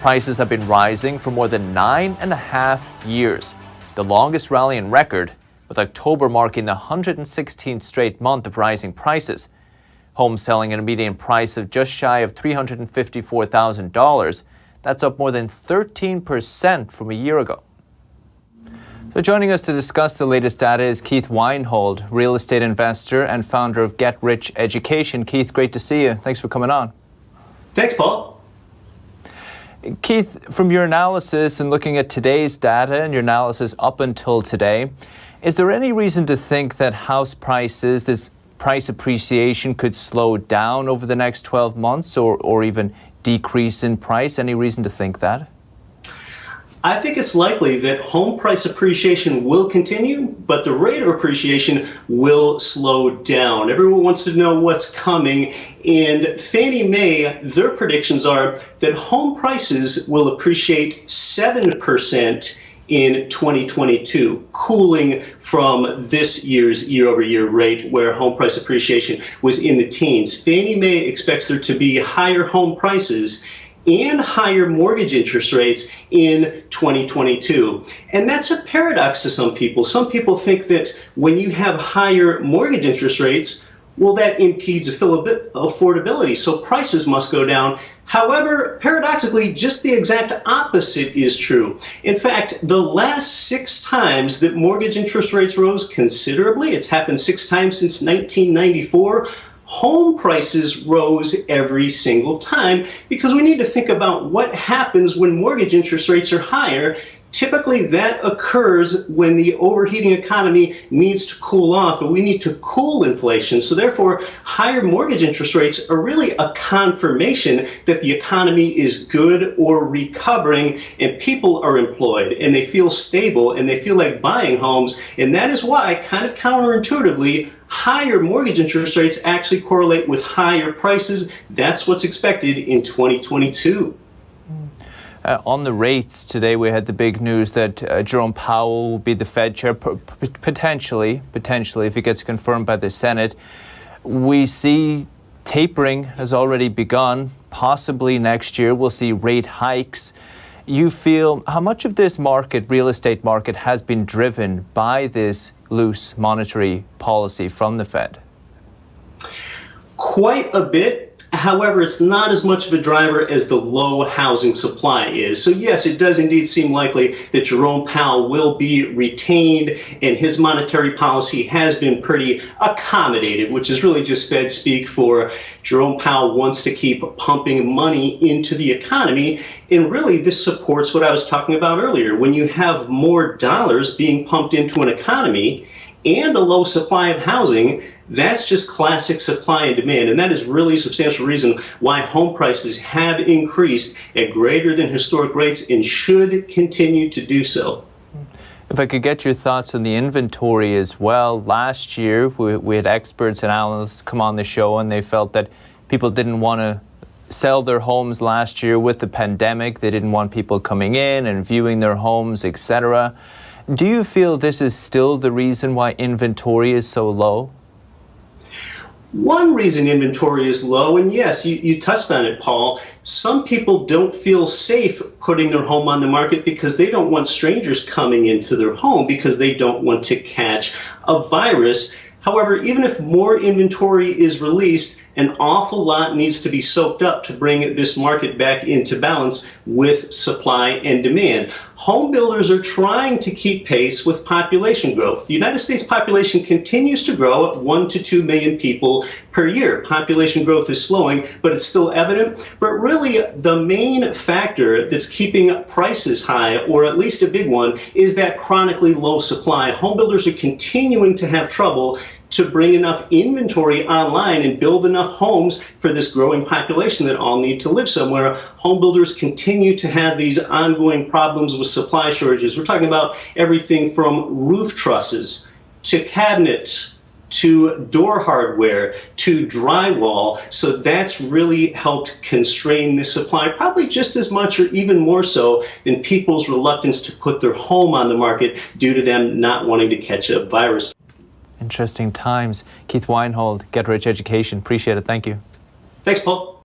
Prices have been rising for more than 9.5 years, the longest rally in record, with October marking the 116th straight month of rising prices. Homes selling at a median price of just shy of $354,000. That's up more than 13% from a year ago. So joining us to discuss the latest data is Keith Weinhold, real estate investor and founder of Get Rich Education. Keith, great to see you. Thanks for coming on. Thanks, Paul. Keith, from your analysis and looking at today's data and your analysis up until today, is there any reason to think that house prices, this price appreciation, could slow down over the next 12 months or even decrease in price? Any reason to think that? I think it's likely that home price appreciation will continue, but the rate of appreciation will slow down. Everyone wants to know what's coming, and Fannie Mae, their predictions are that home prices will appreciate 7% in 2022, cooling from this year's year-over-year rate where home price appreciation was in the teens. Fannie Mae expects there to be higher home prices and higher mortgage interest rates in 2022. And that's a paradox to some people. Some people think that when you have higher mortgage interest rates, well, that impedes affordability, so prices must go down. However, paradoxically, just the exact opposite is true. In fact, the last 6 times that mortgage interest rates rose considerably, it's happened 6 times since 1994, home prices rose every single time, because we need to think about what happens when mortgage interest rates are higher. Typically, that occurs when the overheating economy needs to cool off, and we need to cool inflation. So therefore, higher mortgage interest rates are really a confirmation that the economy is good or recovering, and people are employed, and they feel stable, and they feel like buying homes. And that is why, kind of counterintuitively, higher mortgage interest rates actually correlate with higher prices. That's what's expected in 2022. On the rates, today we had the big news that Jerome Powell will be the Fed chair, potentially, if it gets confirmed by the Senate. We see tapering has already begun. Possibly next year we'll see rate hikes. You feel, how much of this market, real estate market, has been driven by this loose monetary policy from the Fed? Quite a bit. However, it's not as much of a driver as the low housing supply is. So yes, it does indeed seem likely that Jerome Powell will be retained, and his monetary policy has been pretty accommodative, which is really just Fed speak for Jerome Powell wants to keep pumping money into the economy. And really, this supports what I was talking about earlier. When you have more dollars being pumped into an economy and a low supply of housing, that's just classic supply and demand, and that is really a substantial reason why home prices have increased at greater than historic rates and should continue to do so. If I could get your thoughts on the inventory as well. Last year, we had experts and analysts come on the show, and they felt that people didn't want to sell their homes last year with the pandemic. They didn't want people coming in and viewing their homes, etc. Do you feel this is still the reason why inventory is so low? One reason inventory is low, and yes, you touched on it, Paul, some people don't feel safe putting their home on the market because they don't want strangers coming into their home, because they don't want to catch a virus. However, even if more inventory is released, an awful lot needs to be soaked up to bring this market back into balance with supply and demand. Home builders are trying to keep pace with population growth. The United States population continues to grow at 1 to 2 million people per year. Population growth is slowing, but it's still evident. But really, the main factor that's keeping prices high, or at least a big one, is that chronically low supply. Home builders are continuing to have trouble to bring enough inventory online and build enough homes for this growing population that all need to live somewhere. Home builders continue to have these ongoing problems with supply shortages. We're talking about everything from roof trusses to cabinets to door hardware to drywall. So that's really helped constrain the supply, probably just as much or even more so than people's reluctance to put their home on the market due to them not wanting to catch a virus. Interesting times. Keith Weinhold, Get Rich Education. Appreciate it. Thank you. Thanks, Paul.